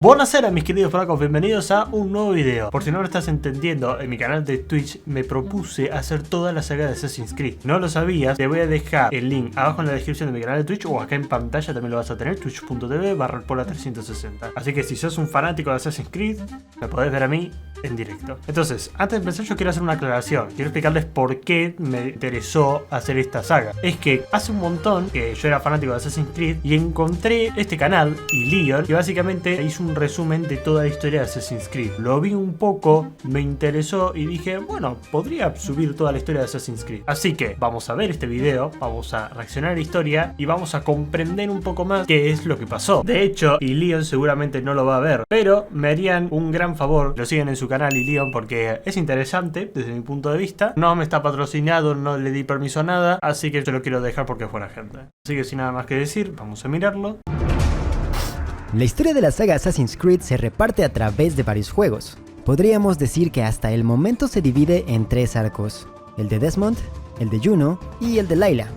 Buonasera mis queridos fracos, bienvenidos a un nuevo video. Por si no lo estás entendiendo, en mi canal de Twitch me propuse hacer toda la saga de Assassin's Creed. No lo sabías, te voy a dejar el link abajo en la descripción de mi canal de Twitch o acá en pantalla también lo vas a tener, twitch.tv/pola360. Así que si sos un fanático de Assassin's Creed, me podés ver a mí en directo. Entonces, antes de empezar yo quiero hacer una aclaración. Quiero explicarles por qué me interesó hacer esta saga. Es que hace un montón que yo era fanático de Assassin's Creed y encontré este canal y Leon, que básicamente hizo un resumen de toda la historia de Assassin's Creed. Lo vi un poco, me interesó y dije, bueno, podría subir toda la historia de Assassin's Creed. Así que vamos a ver este video, vamos a reaccionar a la historia y vamos a comprender un poco más qué es lo que pasó. De hecho, y Leon seguramente no lo va a ver, pero me harían un gran favor, lo siguen en su canal y Leon porque es interesante desde mi punto de vista. No me está patrocinado, no le di permiso a nada, así que yo lo quiero dejar porque fuera gente. Así que sin nada más que decir, vamos a mirarlo. La historia de la saga Assassin's Creed se reparte a través de varios juegos. Podríamos decir que hasta el momento se divide en tres arcos: el de Desmond, el de Juno y el de Layla.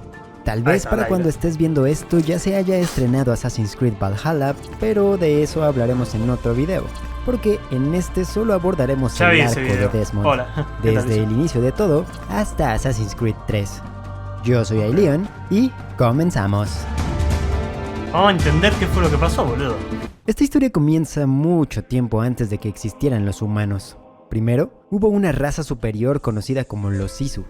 Tal vez para cuando estés viendo esto ya se haya estrenado Assassin's Creed Valhalla, pero de eso hablaremos en otro video, porque en este solo abordaremos el arco de Desmond, desde el inicio de todo hasta Assassin's Creed 3. Yo soy Ailion y comenzamos. Vamos a entender qué fue lo que pasó, boludo. Esta historia comienza mucho tiempo antes de que existieran los humanos. Primero, hubo una raza superior conocida como los Sisu,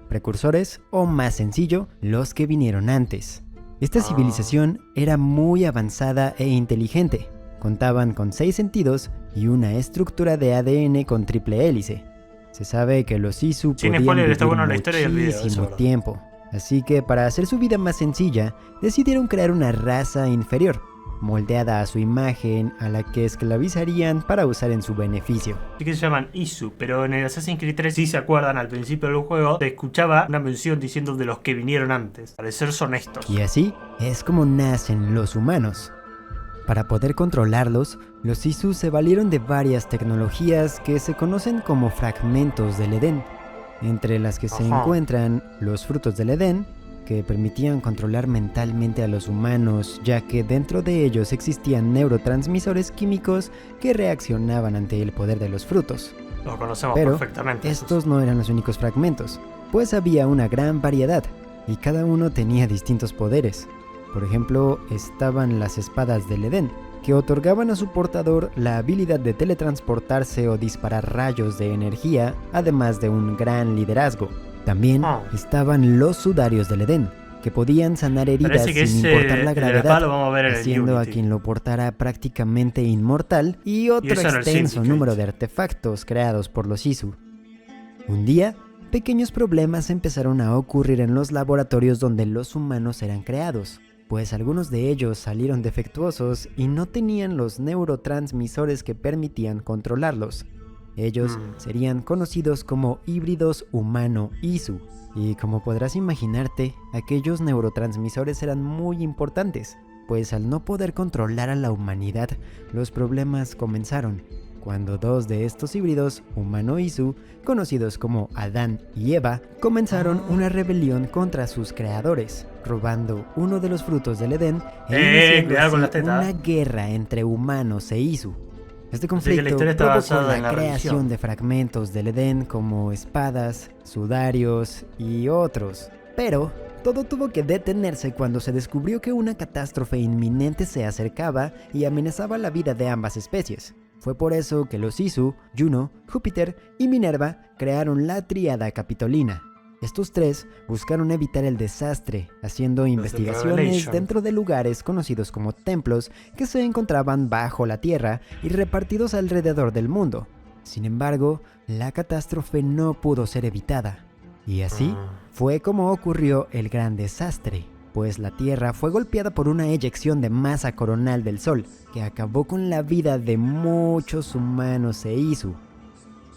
precursores, o más sencillo, los que vinieron antes. Esta civilización era muy avanzada e inteligente. Contaban con 6 sentidos y una estructura de ADN con triple hélice. Se sabe que los Sisu podían vivir muchísimo tiempo. Así que para hacer su vida más sencilla, decidieron crear una raza inferior, moldeada a su imagen, a la que esclavizarían para usar en su beneficio. Sí que se llaman Isu, pero en el Assassin's Creed 3, si se acuerdan, al principio del juego, se escuchaba una mención diciendo de los que vinieron antes. Al parecer son estos. Y así es como nacen los humanos. Para poder controlarlos, los Isu se valieron de varias tecnologías que se conocen como fragmentos del Edén, entre las que se encuentran los frutos del Edén, que permitían controlar mentalmente a los humanos, ya que dentro de ellos existían neurotransmisores químicos que reaccionaban ante el poder de los frutos. Lo conocemos perfectamente. Pero estos no eran los únicos fragmentos, pues había una gran variedad, y cada uno tenía distintos poderes. Por ejemplo, estaban las espadas del Edén, que otorgaban a su portador la habilidad de teletransportarse o disparar rayos de energía, además de un gran liderazgo. También estaban los sudarios del Edén, que podían sanar heridas sin importar la gravedad, haciendo a quien lo portara prácticamente inmortal, y otro extenso número de artefactos creados por los Isu. Un día, pequeños problemas empezaron a ocurrir en los laboratorios donde los humanos eran creados, pues algunos de ellos salieron defectuosos y no tenían los neurotransmisores que permitían controlarlos. Ellos serían conocidos como híbridos humano-Isu, y como podrás imaginarte, aquellos neurotransmisores eran muy importantes, pues al no poder controlar a la humanidad, los problemas comenzaron, cuando dos de estos híbridos humano-Isu, conocidos como Adán y Eva, comenzaron una rebelión contra sus creadores, robando uno de los frutos del Edén e iniciando una guerra entre humanos e Isu. Este conflicto provocó la creación de fragmentos del Edén como espadas, sudarios y otros. Pero todo tuvo que detenerse cuando se descubrió que una catástrofe inminente se acercaba y amenazaba la vida de ambas especies. Fue por eso que los Isu, Juno, Júpiter y Minerva crearon la tríada capitolina. Estos tres buscaron evitar el desastre, haciendo investigaciones dentro de lugares conocidos como templos que se encontraban bajo la tierra y repartidos alrededor del mundo. Sin embargo, la catástrofe no pudo ser evitada. Y así fue como ocurrió el gran desastre, pues la Tierra fue golpeada por una eyección de masa coronal del Sol, que acabó con la vida de muchos humanos e Isu.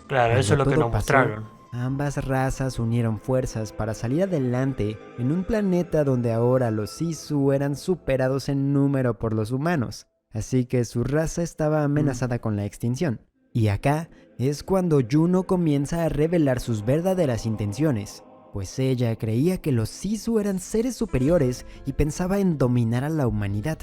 Claro, eso es lo que nos mostraron. Ambas razas unieron fuerzas para salir adelante en un planeta donde ahora los Isu eran superados en número por los humanos, así que su raza estaba amenazada con la extinción. Y acá es cuando Juno comienza a revelar sus verdaderas intenciones, pues ella creía que los Sisu eran seres superiores y pensaba en dominar a la humanidad.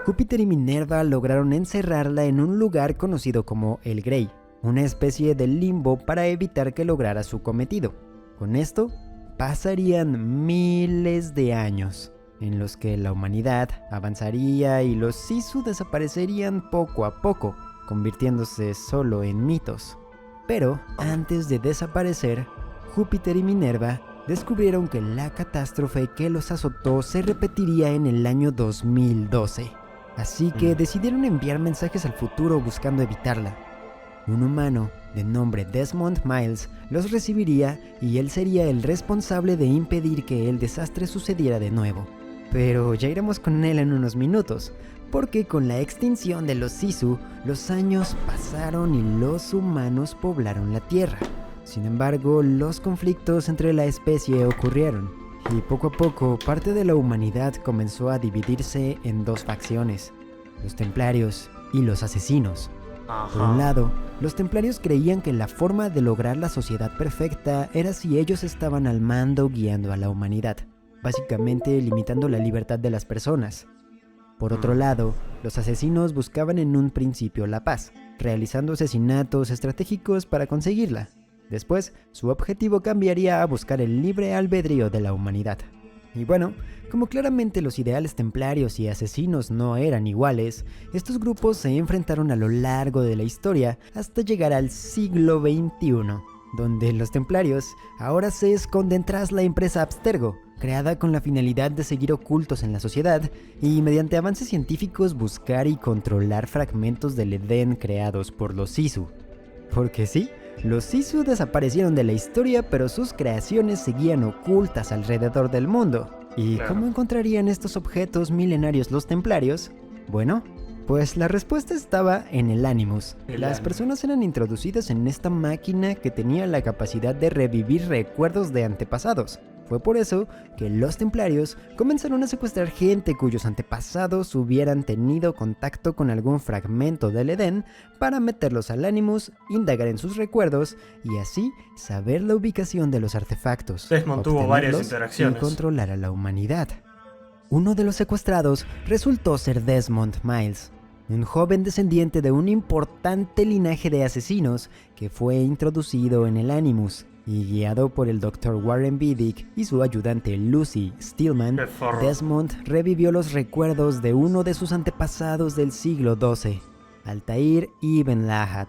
Júpiter y Minerva lograron encerrarla en un lugar conocido como el Grey, una especie de limbo para evitar que lograra su cometido. Con esto, pasarían miles de años, en los que la humanidad avanzaría y los Sisu desaparecerían poco a poco, convirtiéndose solo en mitos. Pero antes de desaparecer, Júpiter y Minerva descubrieron que la catástrofe que los azotó se repetiría en el año 2012. Así que decidieron enviar mensajes al futuro buscando evitarla. Un humano de nombre Desmond Miles los recibiría y él sería el responsable de impedir que el desastre sucediera de nuevo. Pero ya iremos con él en unos minutos, porque con la extinción de los Sisu, los años pasaron y los humanos poblaron la Tierra. Sin embargo, los conflictos entre la especie ocurrieron, y poco a poco parte de la humanidad comenzó a dividirse en dos facciones, los templarios y los asesinos. Por un lado, los templarios creían que la forma de lograr la sociedad perfecta era si ellos estaban al mando guiando a la humanidad, básicamente limitando la libertad de las personas. Por otro lado, los asesinos buscaban en un principio la paz, realizando asesinatos estratégicos para conseguirla. Después, su objetivo cambiaría a buscar el libre albedrío de la humanidad. Y bueno, como claramente los ideales templarios y asesinos no eran iguales, estos grupos se enfrentaron a lo largo de la historia hasta llegar al siglo XXI, donde los templarios ahora se esconden tras la empresa Abstergo, creada con la finalidad de seguir ocultos en la sociedad y mediante avances científicos buscar y controlar fragmentos del Edén creados por los Sisu. Porque sí, los Sisu desaparecieron de la historia, pero sus creaciones seguían ocultas alrededor del mundo. ¿Y cómo encontrarían estos objetos milenarios los templarios? Bueno, pues la respuesta estaba en el Animus. Las personas eran introducidas en esta máquina que tenía la capacidad de revivir recuerdos de antepasados. Fue por eso que los templarios comenzaron a secuestrar gente cuyos antepasados hubieran tenido contacto con algún fragmento del Edén para meterlos al Animus, indagar en sus recuerdos y así saber la ubicación de los artefactos. Desmond tuvo varias interacciones y controlar a la humanidad. Uno de los secuestrados resultó ser Desmond Miles, un joven descendiente de un importante linaje de asesinos que fue introducido en el Animus. Y guiado por el Dr. Warren Beatty y su ayudante Lucy Stillman, Desmond revivió los recuerdos de uno de sus antepasados del siglo XII, Altair ibn Lahad.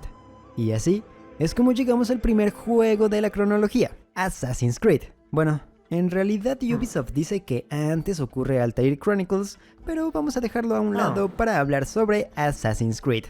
Y así es como llegamos al primer juego de la cronología, Assassin's Creed. Bueno, en realidad Ubisoft dice que antes ocurre Altair Chronicles, pero vamos a dejarlo a un lado para hablar sobre Assassin's Creed.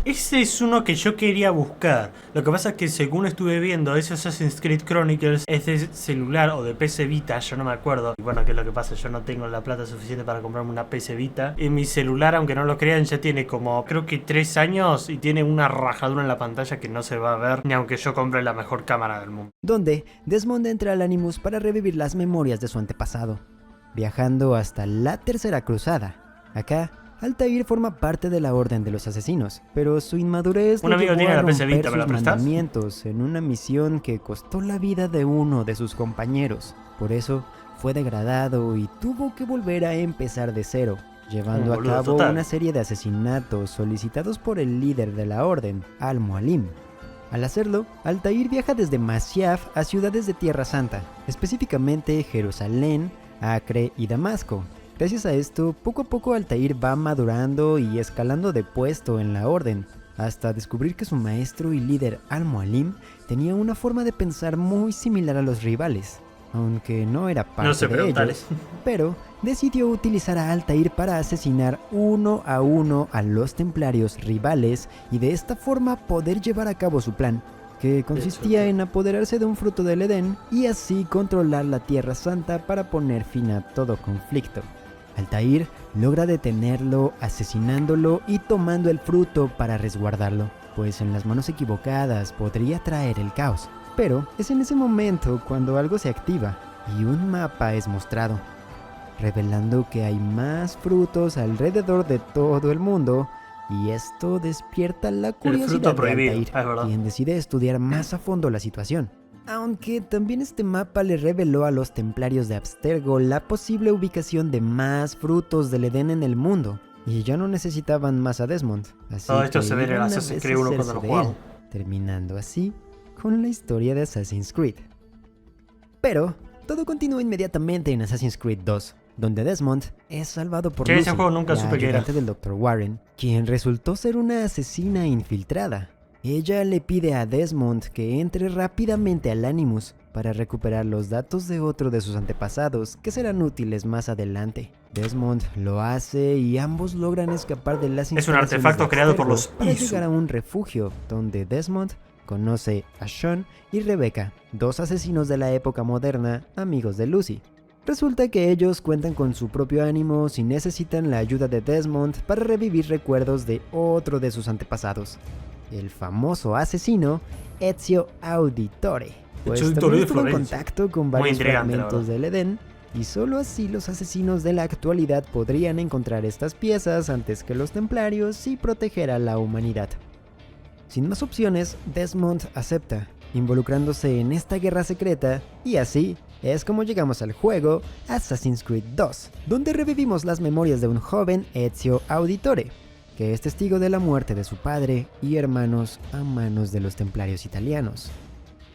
Ese es uno que yo quería buscar. Lo que pasa es que según estuve viendo, ese Assassin's Creed Chronicles es de celular o de PC Vita, yo no me acuerdo. Y bueno, ¿qué es lo que pasa? Yo no tengo la plata suficiente para comprarme una PC Vita. Y mi celular, aunque no lo crean, ya tiene como, creo que 3 años y tiene una rajadura en la pantalla que no se va a ver, ni aunque yo compre la mejor cámara del mundo. Donde Desmond entra al Animus para revivir las memorias de su antepasado, viajando hasta la Tercera Cruzada. Acá, Altair forma parte de la Orden de los Asesinos, pero su inmadurez un amigo tiene la PC Vita, sus mandamientos en una misión que costó la vida de uno de sus compañeros. Por eso fue degradado y tuvo que volver a empezar de cero, llevando a cabo una serie de asesinatos solicitados por el líder de la Orden, Al-Mualim. Al hacerlo, Altair viaja desde Masyaf a ciudades de Tierra Santa, específicamente Jerusalén, Acre y Damasco. Gracias a esto, poco a poco Altair va madurando y escalando de puesto en la orden, hasta descubrir que su maestro y líder Al-Mualim tenía una forma de pensar muy similar a los rivales, aunque no era parte de ellos, pero decidió utilizar a Altair para asesinar uno a los templarios rivales y de esta forma poder llevar a cabo su plan, que consistía en apoderarse de un fruto del Edén y así controlar la Tierra Santa para poner fin a todo conflicto. Altair logra detenerlo, asesinándolo y tomando el fruto para resguardarlo, pues en las manos equivocadas podría traer el caos. Pero es en ese momento cuando algo se activa y un mapa es mostrado, revelando que hay más frutos alrededor de todo el mundo, y esto despierta la curiosidad de Altair, quien decide estudiar más a fondo la situación. Aunque también este mapa le reveló a los templarios de Abstergo la posible ubicación de más frutos del Edén en el mundo, y ya no necesitaban más a Desmond, así Todo esto que se ve en el iban a Assassin's Creed 1 cuando lo deshacerse de él, jugamos. terminando así con la historia de Assassin's Creed. Pero todo continúa inmediatamente en Assassin's Creed 2, donde Desmond es salvado por Que Lucy, ese juego nunca la supe qué era. ayudante del Dr. Warren, quien resultó ser una asesina infiltrada. Ella le pide a Desmond que entre rápidamente al Animus para recuperar los datos de otro de sus antepasados que serán útiles más adelante. Desmond lo hace y ambos logran escapar de las Es un instalaciones artefacto de creado por Abstergo los para Isu. llegar a un refugio donde Desmond conoce a Sean y Rebecca, dos asesinos de la época moderna, amigos de Lucy. Resulta que ellos cuentan con su propio ánimo y necesitan la ayuda de Desmond para revivir recuerdos de otro de sus antepasados, el famoso asesino Ezio Auditore, pues Ezio Auditore también de estuvo en Florencia. contacto con Muy varios intrigante, la fragmentos del Edén, y solo así los asesinos de la actualidad podrían encontrar estas piezas antes que los templarios y proteger a la humanidad. Sin más opciones, Desmond acepta, involucrándose en esta guerra secreta, y así es como llegamos al juego Assassin's Creed 2, donde revivimos las memorias de un joven Ezio Auditore, que es testigo de la muerte de su padre y hermanos a manos de los templarios italianos.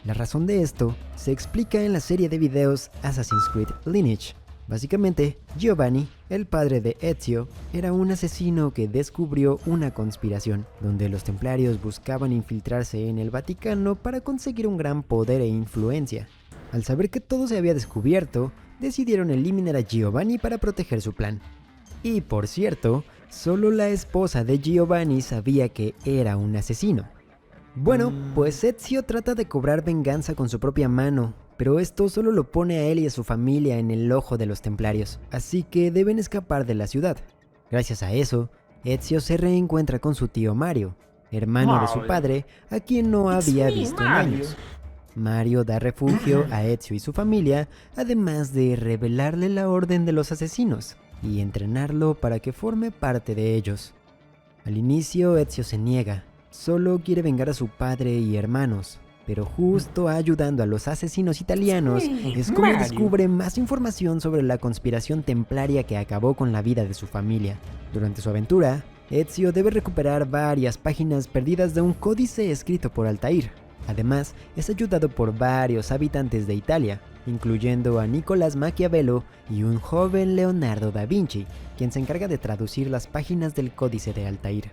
La razón de esto se explica en la serie de videos Assassin's Creed Lineage. Básicamente, Giovanni, el padre de Ezio, era un asesino que descubrió una conspiración, donde los templarios buscaban infiltrarse en el Vaticano para conseguir un gran poder e influencia. Al saber que todo se había descubierto, decidieron eliminar a Giovanni para proteger su plan. Y por cierto, solo la esposa de Giovanni sabía que era un asesino. Bueno, pues Ezio trata de cobrar venganza con su propia mano, pero esto solo lo pone a él y a su familia en el ojo de los templarios, así que deben escapar de la ciudad. Gracias a eso, Ezio se reencuentra con su tío Mario, hermano de su padre, a quien no había visto en años. Mario da refugio a Ezio y su familia, además de revelarle la orden de los asesinos y entrenarlo para que forme parte de ellos. Al inicio, Ezio se niega, solo quiere vengar a su padre y hermanos, pero justo ayudando a los asesinos italianos es como descubre más información sobre la conspiración templaria que acabó con la vida de su familia. Durante su aventura, Ezio debe recuperar varias páginas perdidas de un códice escrito por Altair. Además, es ayudado por varios habitantes de Italia, incluyendo a Nicolás Maquiavelo y un joven Leonardo da Vinci, quien se encarga de traducir las páginas del códice de Altair.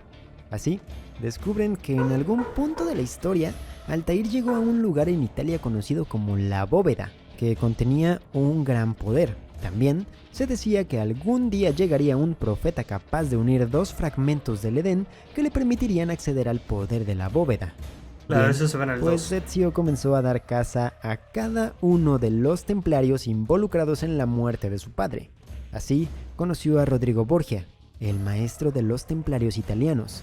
Así, descubren que en algún punto de la historia, Altair llegó a un lugar en Italia conocido como la Bóveda, que contenía un gran poder. También se decía que algún día llegaría un profeta capaz de unir dos fragmentos del Edén que le permitirían acceder al poder de la Bóveda. Claro, Bien, eso se ve en el pues 2. Ezio comenzó a dar caza a cada uno de los templarios involucrados en la muerte de su padre. Así conoció a Rodrigo Borgia, el maestro de los templarios italianos.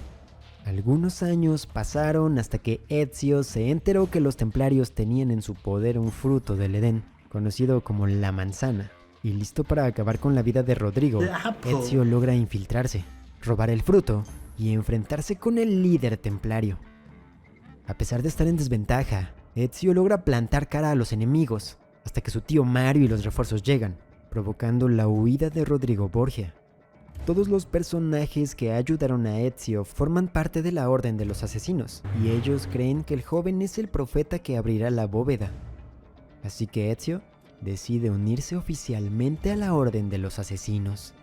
Algunos años pasaron hasta que Ezio se enteró que los templarios tenían en su poder un fruto del Edén, conocido como la manzana, y listo para acabar con la vida de Rodrigo, Ezio logra infiltrarse, robar el fruto y enfrentarse con el líder templario. A pesar de estar en desventaja, Ezio logra plantar cara a los enemigos, hasta que su tío Mario y los refuerzos llegan, provocando la huida de Rodrigo Borgia. Todos los personajes que ayudaron a Ezio forman parte de la Orden de los Asesinos, y ellos creen que el joven es el profeta que abrirá la bóveda. Así que Ezio decide unirse oficialmente a la Orden de los Asesinos.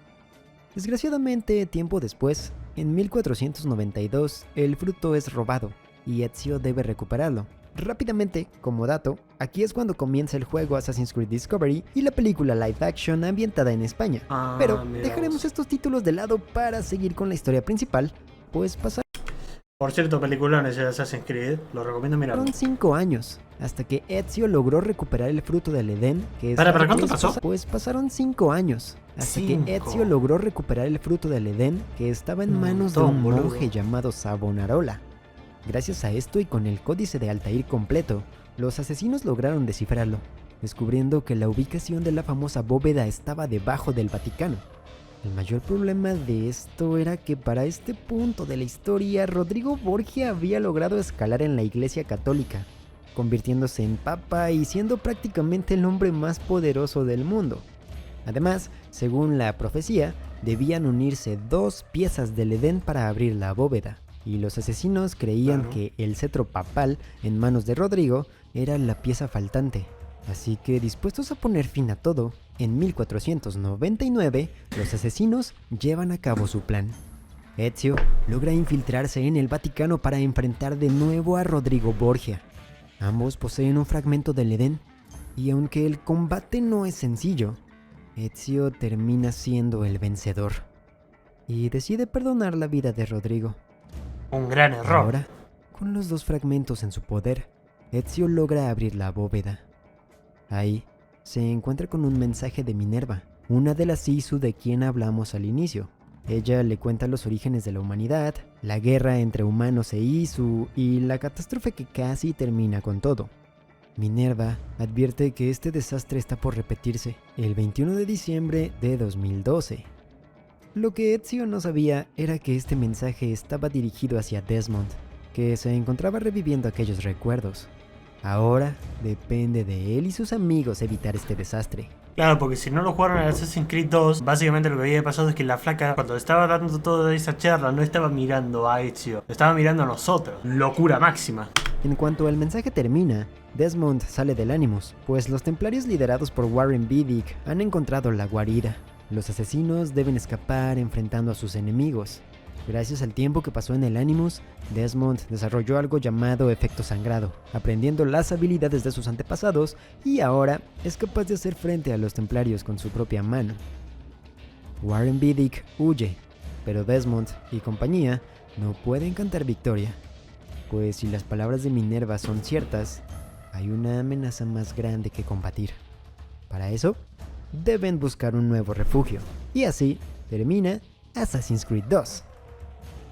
Desgraciadamente, tiempo después, en 1492, el fruto es robado, y Ezio debe recuperarlo. Rápidamente, como dato, aquí es cuando comienza el juego Assassin's Creed Discovery y la película live action ambientada en España. Pero dejaremos estos títulos de lado para seguir con la historia principal, pues pasaron Por cierto, peliculones de Assassin's Creed, lo recomiendo mirarlo. 5 años, hasta que Ezio logró recuperar el fruto del Edén, que es... ¿Para cuánto pasó? Pues pasaron 5 años, hasta que 5. Ezio logró recuperar el fruto del Edén, que estaba en manos de un monje llamado Savonarola. Gracias a esto y con el códice de Altair completo, los asesinos lograron descifrarlo, descubriendo que la ubicación de la famosa bóveda estaba debajo del Vaticano. El mayor problema de esto era que para este punto de la historia, Rodrigo Borgia había logrado escalar en la Iglesia Católica, convirtiéndose en papa y siendo prácticamente el hombre más poderoso del mundo. Además, según la profecía, debían unirse 2 piezas del Edén para abrir la bóveda, y los asesinos creían Claro. que el cetro papal en manos de Rodrigo era la pieza faltante. Así que, dispuestos a poner fin a todo, en 1499 los asesinos llevan a cabo su plan. Ezio logra infiltrarse en el Vaticano para enfrentar de nuevo a Rodrigo Borgia. Ambos poseen un fragmento del Edén, y aunque el combate no es sencillo, Ezio termina siendo el vencedor y decide perdonar la vida de Rodrigo. Un gran error. Ahora, con los 2 fragmentos en su poder, Ezio logra abrir la bóveda. Ahí se encuentra con un mensaje de Minerva, una de las Isu de quien hablamos al inicio. Ella le cuenta los orígenes de la humanidad, la guerra entre humanos e Isu y la catástrofe que casi termina con todo. Minerva advierte que este desastre está por repetirse el 21 de diciembre de 2012. Lo que Ezio no sabía era que este mensaje estaba dirigido hacia Desmond, que se encontraba reviviendo aquellos recuerdos. Ahora depende de él y sus amigos evitar este desastre. Claro, porque si no lo jugaron en Assassin's Creed 2, básicamente lo que había pasado es que la flaca, cuando estaba dando toda esa charla, no estaba mirando a Ezio, estaba mirando a nosotros. Locura máxima. En cuanto el mensaje termina, Desmond sale del Animus, pues los templarios liderados por Warren Beatty han encontrado la guarida. Los asesinos deben escapar enfrentando a sus enemigos. Gracias al tiempo que pasó en el Animus, Desmond desarrolló algo llamado efecto sangrado, aprendiendo las habilidades de sus antepasados y ahora es capaz de hacer frente a los templarios con su propia mano. Warren Beatty huye, pero Desmond y compañía no pueden cantar victoria, pues si las palabras de Minerva son ciertas, hay una amenaza más grande que combatir. Para eso, deben buscar un nuevo refugio, y así termina Assassin's Creed 2.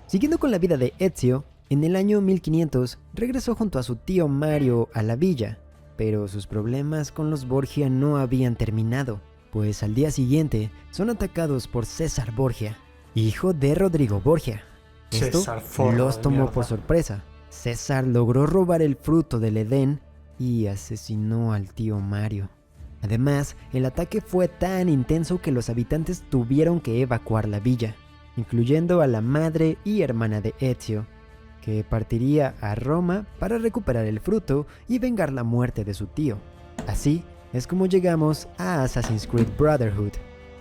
Siguiendo con la vida de Ezio, en el año 1500 regresó junto a su tío Mario a la villa, pero sus problemas con los Borgia no habían terminado, pues al día siguiente son atacados por César Borgia, hijo de Rodrigo Borgia. Esto César, forro los de tomó mierda. por sorpresa. César logró robar el fruto del Edén y asesinó al tío Mario. Además, el ataque fue tan intenso que los habitantes tuvieron que evacuar la villa, incluyendo a la madre y hermana de Ezio, que partiría a Roma para recuperar el fruto y vengar la muerte de su tío. Así es como llegamos a Assassin's Creed Brotherhood,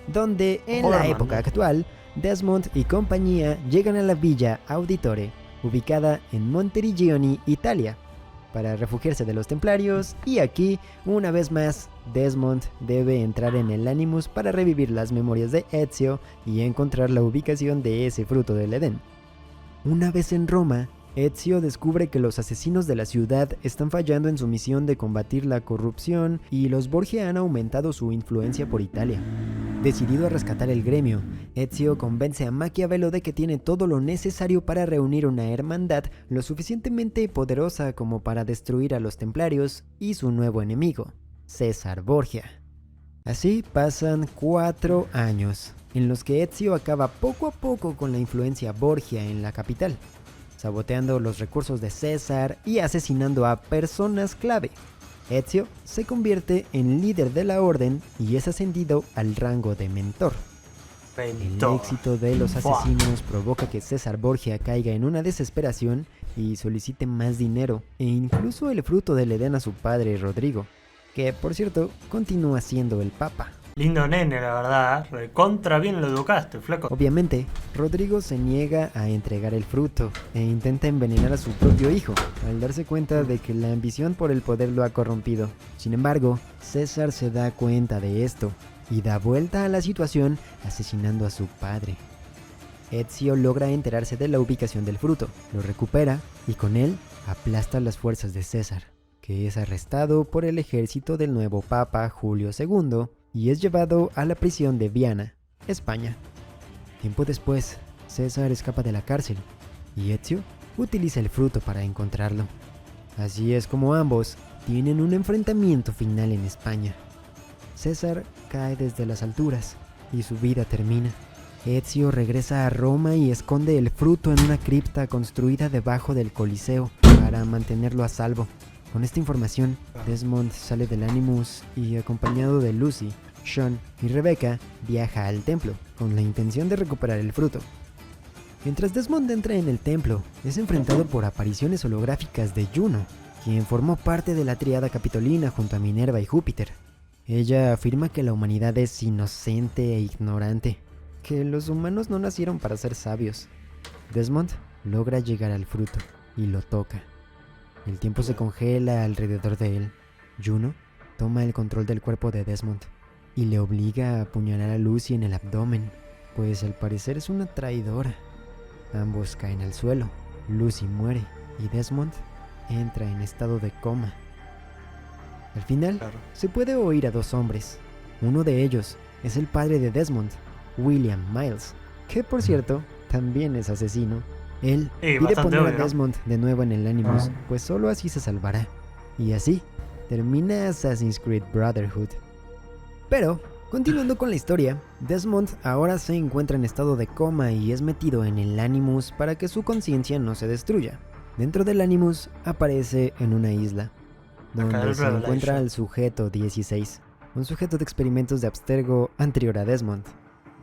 donde en la época actual, Desmond y compañía llegan a la Villa Auditore, ubicada en Monteriggioni, Italia, para refugiarse de los templarios, y aquí, una vez más, Desmond debe entrar en el Animus para revivir las memorias de Ezio y encontrar la ubicación de ese fruto del Edén. Una vez en Roma, Ezio descubre que los asesinos de la ciudad están fallando en su misión de combatir la corrupción y los Borgia han aumentado su influencia por Italia. Decidido a rescatar el gremio, Ezio convence a Maquiavelo de que tiene todo lo necesario para reunir una hermandad lo suficientemente poderosa como para destruir a los templarios y su nuevo enemigo, César Borgia. Así pasan 4 años, en los que Ezio acaba poco a poco con la influencia Borgia en la capital, saboteando los recursos de César y asesinando a personas clave. Ezio se convierte en líder de la orden y es ascendido al rango de mentor. El éxito de los asesinos provoca que César Borgia caiga en una desesperación y solicite más dinero e incluso el fruto del Edén a su padre Rodrigo, que por cierto continúa siendo el papa. Lindo nene, la verdad. Recontra bien lo educaste, flaco. Obviamente, Rodrigo se niega a entregar el fruto e intenta envenenar a su propio hijo, al darse cuenta de que la ambición por el poder lo ha corrompido. Sin embargo, César se da cuenta de esto y da vuelta a la situación asesinando a su padre. Ezio logra enterarse de la ubicación del fruto, lo recupera y con él aplasta las fuerzas de César, que es arrestado por el ejército del nuevo papa Julio II y es llevado a la prisión de Viana, España. Tiempo después, César escapa de la cárcel y Ezio utiliza el fruto para encontrarlo. Así es como ambos tienen un enfrentamiento final en España. César cae desde las alturas y su vida termina. Ezio regresa a Roma y esconde el fruto en una cripta construida debajo del Coliseo para mantenerlo a salvo. Con esta información, Desmond sale del Animus y, acompañado de Lucy, Sean y Rebecca viaja al templo con la intención de recuperar el fruto. Mientras Desmond entra en el templo, es enfrentado por apariciones holográficas de Juno, quien formó parte de la tríada capitolina junto a Minerva y Júpiter. Ella afirma que la humanidad es inocente e ignorante, que los humanos no nacieron para ser sabios. Desmond logra llegar al fruto y lo toca. El tiempo se congela alrededor de él. Juno toma el control del cuerpo de Desmond y le obliga a apuñalar a Lucy en el abdomen, pues al parecer es una traidora. Ambos caen al suelo, Lucy muere y Desmond entra en estado de coma. Al final, se puede oír a dos hombres. Uno de ellos es el padre de Desmond, William Miles, que por cierto, también es asesino. Él pide poner a Desmond de nuevo en el Animus, pues solo así se salvará. Y así termina Assassin's Creed Brotherhood. Pero, continuando con la historia, Desmond ahora se encuentra en estado de coma y es metido en el Animus para que su conciencia no se destruya. Dentro del Animus aparece en una isla, donde se encuentra el sujeto 16, un sujeto de experimentos de Abstergo anterior a Desmond.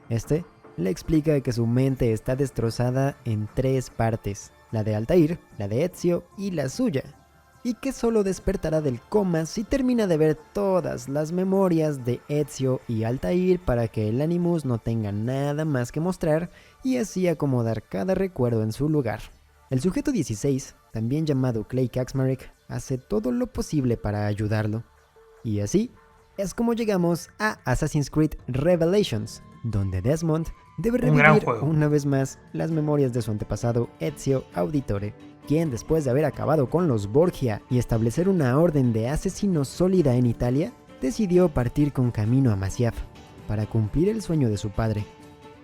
Este le explica que su mente está destrozada en 3 partes, la de Altair, la de Ezio y la suya, y que solo despertará del coma si termina de ver todas las memorias de Ezio y Altair para que el Animus no tenga nada más que mostrar y así acomodar cada recuerdo en su lugar. El sujeto 16, también llamado Clay Kaczmarek, hace todo lo posible para ayudarlo. Y así es como llegamos a Assassin's Creed Revelations, donde Desmond debe revivir una vez más las memorias de su antepasado Ezio Auditore, quien después de haber acabado con los Borgia y establecer una orden de asesinos sólida en Italia, decidió partir con camino a Masyaf para cumplir el sueño de su padre,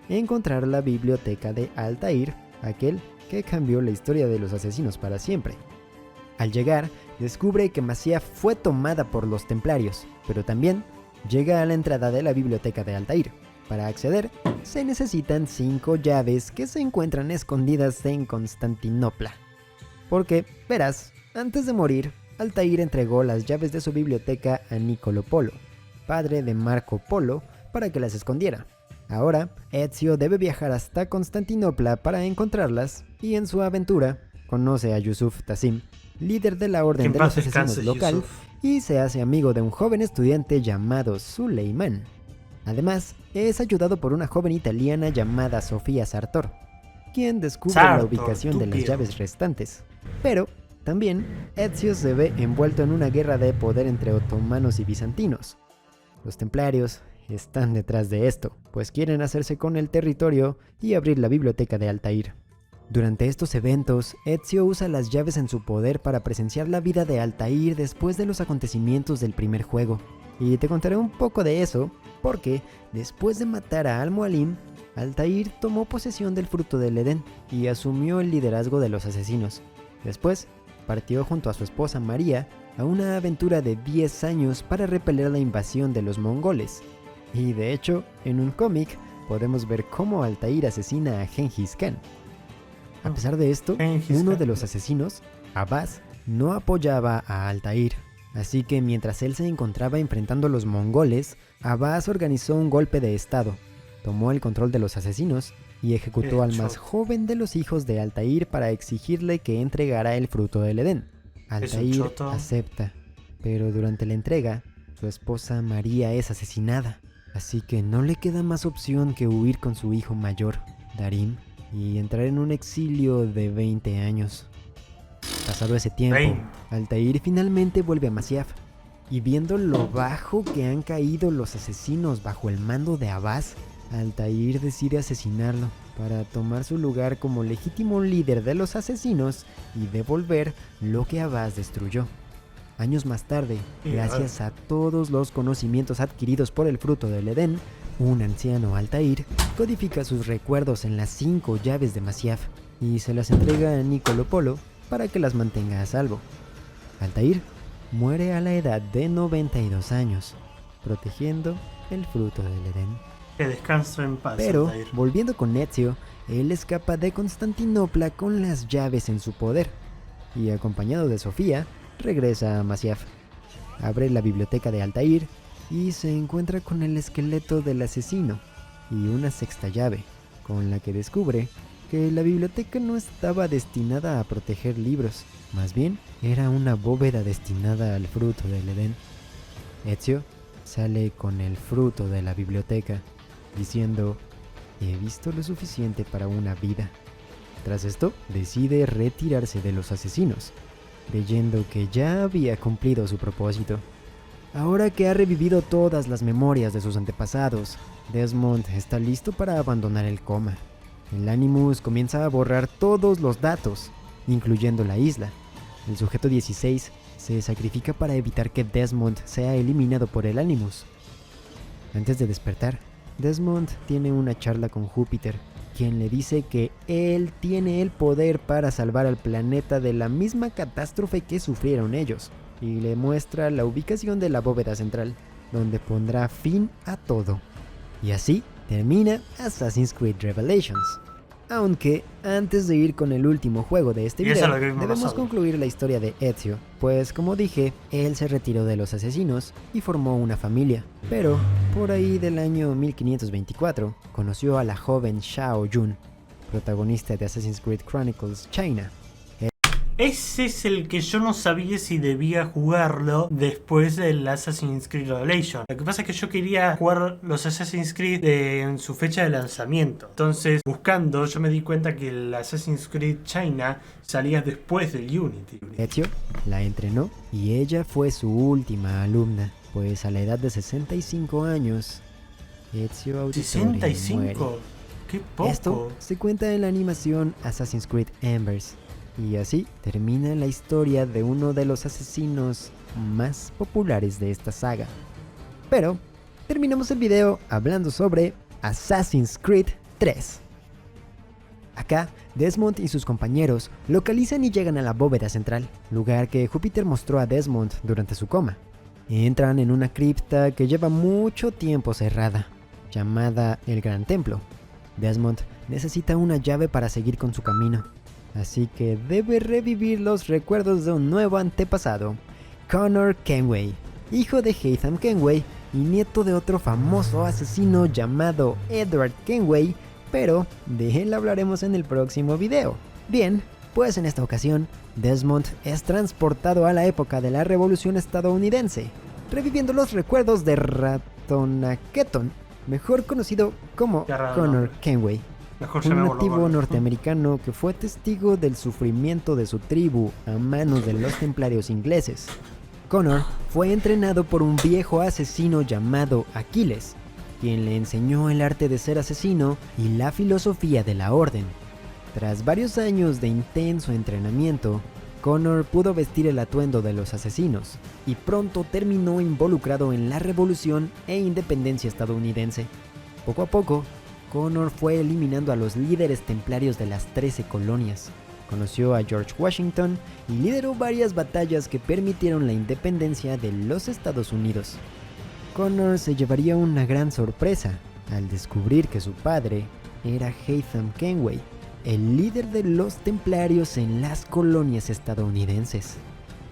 encontrar la biblioteca de Altair, aquel que cambió la historia de los asesinos para siempre. Al llegar, descubre que Masyaf fue tomada por los templarios, pero también llega a la entrada de la biblioteca de Altair. Para acceder, se necesitan 5 llaves que se encuentran escondidas en Constantinopla. Porque, verás, antes de morir, Altair entregó las llaves de su biblioteca a Niccolo Polo, padre de Marco Polo, para que las escondiera. Ahora, Ezio debe viajar hasta Constantinopla para encontrarlas, y en su aventura, conoce a Yusuf Tassim, líder de la Orden de los Asesinos local, y se hace amigo de un joven estudiante llamado Suleiman. Además, es ayudado por una joven italiana llamada Sofía Sartor, quien descubre la ubicación de las llaves restantes. Pero, también, Ezio se ve envuelto en una guerra de poder entre otomanos y bizantinos. Los templarios están detrás de esto, pues quieren hacerse con el territorio y abrir la biblioteca de Altair. Durante estos eventos, Ezio usa las llaves en su poder para presenciar la vida de Altair después de los acontecimientos del primer juego. Y te contaré un poco de eso, porque después de matar a Al-Mualim, Altair tomó posesión del fruto del Edén y asumió el liderazgo de los asesinos. Después, partió junto a su esposa María a una aventura de 10 años para repeler la invasión de los mongoles. Y de hecho, en un cómic podemos ver cómo Altair asesina a Gengis Khan. A pesar de esto, uno de los asesinos, Abbas, no apoyaba a Altair. Así que mientras él se encontraba enfrentando a los mongoles, Abbas organizó un golpe de estado, tomó el control de los asesinos y ejecutó al más joven de los hijos de Altair para exigirle que entregara el fruto del Edén. Altair acepta, pero durante la entrega, su esposa María es asesinada, así que no le queda más opción que huir con su hijo mayor, Darim, y entrar en un exilio de 20 años. Pasado ese tiempo, Altair finalmente vuelve a Masyaf, y viendo lo bajo que han caído los asesinos bajo el mando de Abbas, Altair decide asesinarlo para tomar su lugar como legítimo líder de los asesinos y devolver lo que Abbas destruyó. Años más tarde, gracias a todos los conocimientos adquiridos por el fruto del Edén, un anciano Altair codifica sus recuerdos en las 5 llaves de Masyaf y se las entrega a Niccolo Polo para que las mantenga a salvo. Altair muere a la edad de 92 años, protegiendo el fruto del Edén. Que descanse en paz. Pero, Altair. volviendo con Ezio, él escapa de Constantinopla con las llaves en su poder, y acompañado de Sofía, regresa a Masyaf. Abre la biblioteca de Altair y se encuentra con el esqueleto del asesino y una sexta llave, con la que descubre que la biblioteca no estaba destinada a proteger libros, más bien era una bóveda destinada al fruto del Edén. Ezio sale con el fruto de la biblioteca, diciendo: he visto lo suficiente para una vida. Tras esto, decide retirarse de los asesinos, creyendo que ya había cumplido su propósito. Ahora que ha revivido todas las memorias de sus antepasados, Desmond está listo para abandonar el coma. El Animus comienza a borrar todos los datos, incluyendo la isla. El sujeto 16 se sacrifica para evitar que Desmond sea eliminado por el Animus. Antes de despertar, Desmond tiene una charla con Júpiter, quien le dice que él tiene el poder para salvar al planeta de la misma catástrofe que sufrieron ellos, y le muestra la ubicación de la bóveda central, donde pondrá fin a todo. Y así termina Assassin's Creed Revelations. Aunque antes de ir con el último juego de este video, debemos concluir la historia de Ezio, pues como dije, él se retiró de los asesinos y formó una familia. Pero por ahí del año 1524, conoció a la joven Xiao Jun, protagonista de Assassin's Creed Chronicles China. Ese es el que yo no sabía si debía jugarlo después del Assassin's Creed Revelation. Lo que pasa es que yo quería jugar los Assassin's Creed en su fecha de lanzamiento. Entonces, buscando, yo me di cuenta que el Assassin's Creed China salía después del Unity. Ezio la entrenó y ella fue su última alumna, pues a la edad de 65 años, Ezio Auditore muere. ¿65? ¡Qué poco! Esto se cuenta en la animación Assassin's Creed Embers. Y así termina la historia de uno de los asesinos más populares de esta saga. Pero terminamos el video hablando sobre Assassin's Creed 3. Acá, Desmond y sus compañeros localizan y llegan a la bóveda central, lugar que Júpiter mostró a Desmond durante su coma. Entran en una cripta que lleva mucho tiempo cerrada, llamada el Gran Templo. Desmond necesita una llave para seguir con su camino, así que debe revivir los recuerdos de un nuevo antepasado, Connor Kenway, hijo de Haytham Kenway y nieto de otro famoso asesino llamado Edward Kenway, pero de él hablaremos en el próximo video. Bien, pues en esta ocasión, Desmond es transportado a la época de la Revolución estadounidense, reviviendo los recuerdos de Ratonaketon, mejor conocido como Connor Kenway, un nativo norteamericano que fue testigo del sufrimiento de su tribu a manos de los templarios ingleses. Connor fue entrenado por un viejo asesino llamado Aquiles, quien le enseñó el arte de ser asesino y la filosofía de la orden. Tras varios años de intenso entrenamiento, Connor pudo vestir el atuendo de los asesinos y pronto terminó involucrado en la revolución e independencia estadounidense. Poco a poco, Connor fue eliminando a los líderes templarios de las 13 colonias, conoció a George Washington y lideró varias batallas que permitieron la independencia de los Estados Unidos. Connor se llevaría una gran sorpresa al descubrir que su padre era Haytham Kenway, el líder de los templarios en las colonias estadounidenses.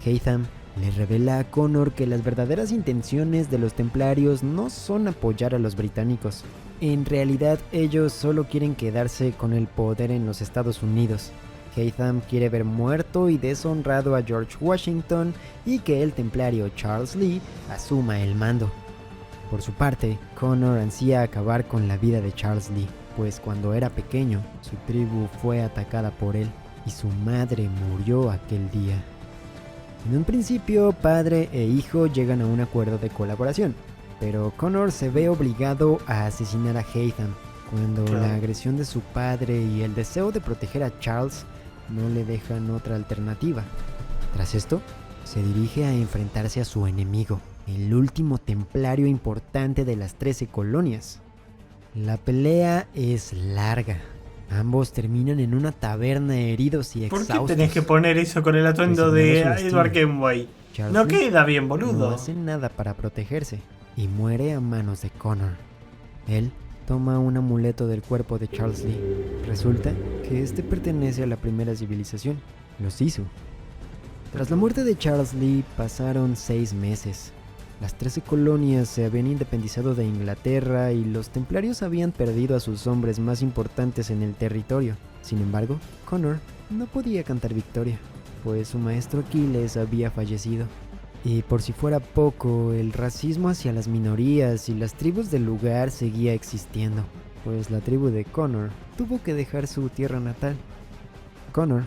Haytham le revela a Connor que las verdaderas intenciones de los templarios no son apoyar a los británicos. En realidad, ellos solo quieren quedarse con el poder en los Estados Unidos. Haytham quiere ver muerto y deshonrado a George Washington y que el templario Charles Lee asuma el mando. Por su parte, Connor ansía acabar con la vida de Charles Lee, pues cuando era pequeño, su tribu fue atacada por él y su madre murió aquel día. En un principio, padre e hijo llegan a un acuerdo de colaboración, pero Connor se ve obligado a asesinar a Haytham cuando la agresión de su padre y el deseo de proteger a Charles no le dejan otra alternativa. Tras esto, se dirige a enfrentarse a su enemigo, el último templario importante de las 13 colonias. La pelea es larga. Ambos terminan en una taberna heridos y exhaustos. ¿Por qué tenés que poner eso con el atuendo de Edward Kenway? No queda bien, boludo. No hace nada para protegerse y muere a manos de Connor. Él toma un amuleto del cuerpo de Charles Lee. Resulta que este pertenece a la primera civilización, los Sisu. Tras la muerte de Charles Lee pasaron 6 meses. Las 13 colonias se habían independizado de Inglaterra y los templarios habían perdido a sus hombres más importantes en el territorio. Sin embargo, Connor no podía cantar victoria, pues su maestro Aquiles había fallecido. Y por si fuera poco, el racismo hacia las minorías y las tribus del lugar seguía existiendo, pues la tribu de Connor tuvo que dejar su tierra natal. Connor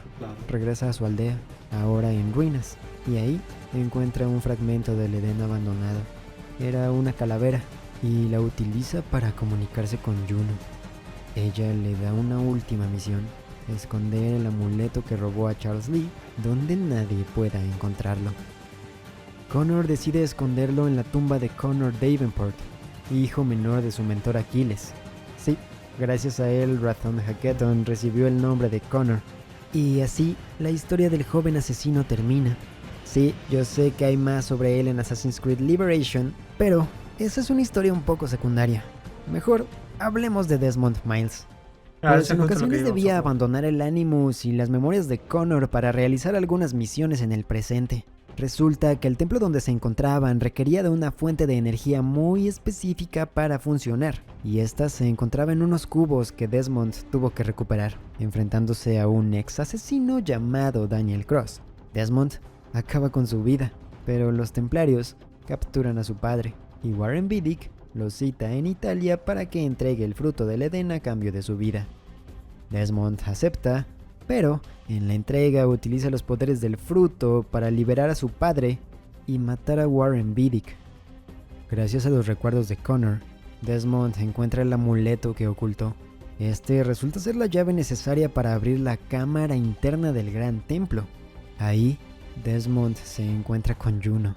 regresa a su aldea, ahora en ruinas, y ahí encuentra un fragmento del Edén abandonado. Era una calavera y la utiliza para comunicarse con Juno. Ella le da una última misión: esconder el amuleto que robó a Charles Lee donde nadie pueda encontrarlo. Connor decide esconderlo en la tumba de Connor Davenport, hijo menor de su mentor Aquiles. Sí, gracias a él Rathon Hacketon recibió el nombre de Connor. Y así, la historia del joven asesino termina. Sí, yo sé que hay más sobre él en Assassin's Creed Liberation, pero esa es una historia un poco secundaria. Mejor, hablemos de Desmond Miles. Pues en ocasiones debía abandonar el Animus y las memorias de Connor para realizar algunas misiones en el presente. Resulta que el templo donde se encontraban requería de una fuente de energía muy específica para funcionar, y esta se encontraba en unos cubos que Desmond tuvo que recuperar, enfrentándose a un ex asesino llamado Daniel Cross. Desmond acaba con su vida, pero los templarios capturan a su padre, y Warren Beatty lo cita en Italia para que entregue el fruto del Edén a cambio de su vida. Desmond acepta, pero en la entrega utiliza los poderes del fruto para liberar a su padre y matar a Warren Beatty. Gracias a los recuerdos de Connor, Desmond encuentra el amuleto que ocultó. Este resulta ser la llave necesaria para abrir la cámara interna del gran templo. Ahí, Desmond se encuentra con Juno.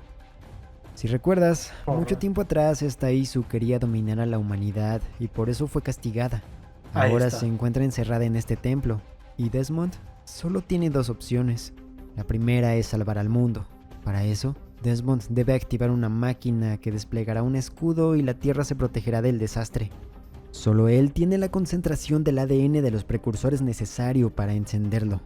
Si recuerdas, mucho tiempo atrás esta Isu quería dominar a la humanidad y por eso fue castigada. Ahora se encuentra encerrada en este templo, y Desmond solo tiene dos opciones. La primera es salvar al mundo. Para eso, Desmond debe activar una máquina que desplegará un escudo y la Tierra se protegerá del desastre. Solo él tiene la concentración del ADN de los precursores necesario para encenderlo.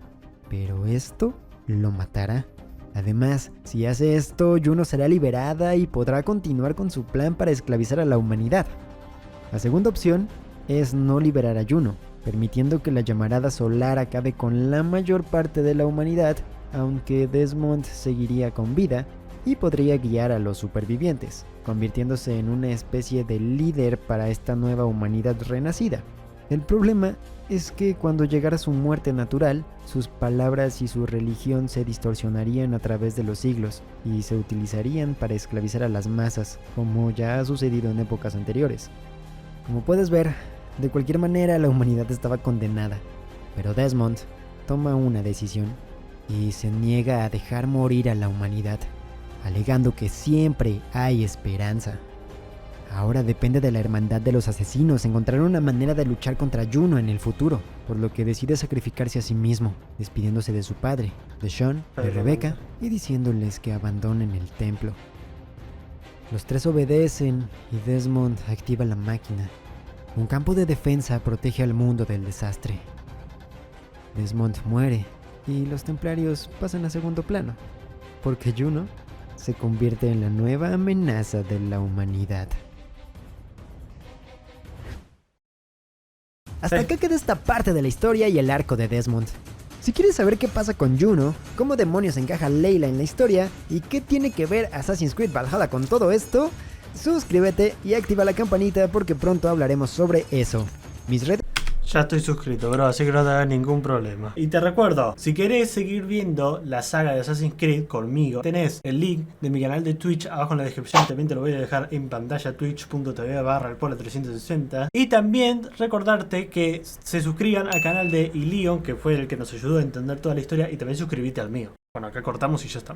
Pero esto lo matará. Además, si hace esto, Juno será liberada y podrá continuar con su plan para esclavizar a la humanidad. La segunda opción es no liberar a Juno, permitiendo que la llamarada solar acabe con la mayor parte de la humanidad, aunque Desmond seguiría con vida y podría guiar a los supervivientes, convirtiéndose en una especie de líder para esta nueva humanidad renacida. El problema es que cuando llegara su muerte natural, sus palabras y su religión se distorsionarían a través de los siglos y se utilizarían para esclavizar a las masas, como ya ha sucedido en épocas anteriores. Como puedes ver, de cualquier manera la humanidad estaba condenada, pero Desmond toma una decisión y se niega a dejar morir a la humanidad, alegando que siempre hay esperanza. Ahora depende de la hermandad de los asesinos encontrar una manera de luchar contra Juno en el futuro, por lo que decide sacrificarse a sí mismo, despidiéndose de su padre, de Sean, de Rebecca y diciéndoles que abandonen el templo. Los tres obedecen y Desmond activa la máquina. Un campo de defensa protege al mundo del desastre. Desmond muere y los templarios pasan a segundo plano, porque Juno se convierte en la nueva amenaza de la humanidad. Hasta acá queda esta parte de la historia y el arco de Desmond. Si quieres saber qué pasa con Juno, cómo demonios encaja Layla en la historia y qué tiene que ver Assassin's Creed Valhalla con todo esto, suscríbete y activa la campanita porque pronto hablaremos sobre eso. Mis redes... Ya estoy suscrito, bro, así que no te hagas ningún problema. Y te recuerdo, si querés seguir viendo la saga de Assassin's Creed conmigo, tenés el link de mi canal de Twitch abajo en la descripción. También te lo voy a dejar en pantalla, twitch.tv/elpola360. Y también recordarte que se suscriban al canal de Ilion, que fue el que nos ayudó a entender toda la historia. Y también suscribite al mío. Bueno, acá cortamos y ya está.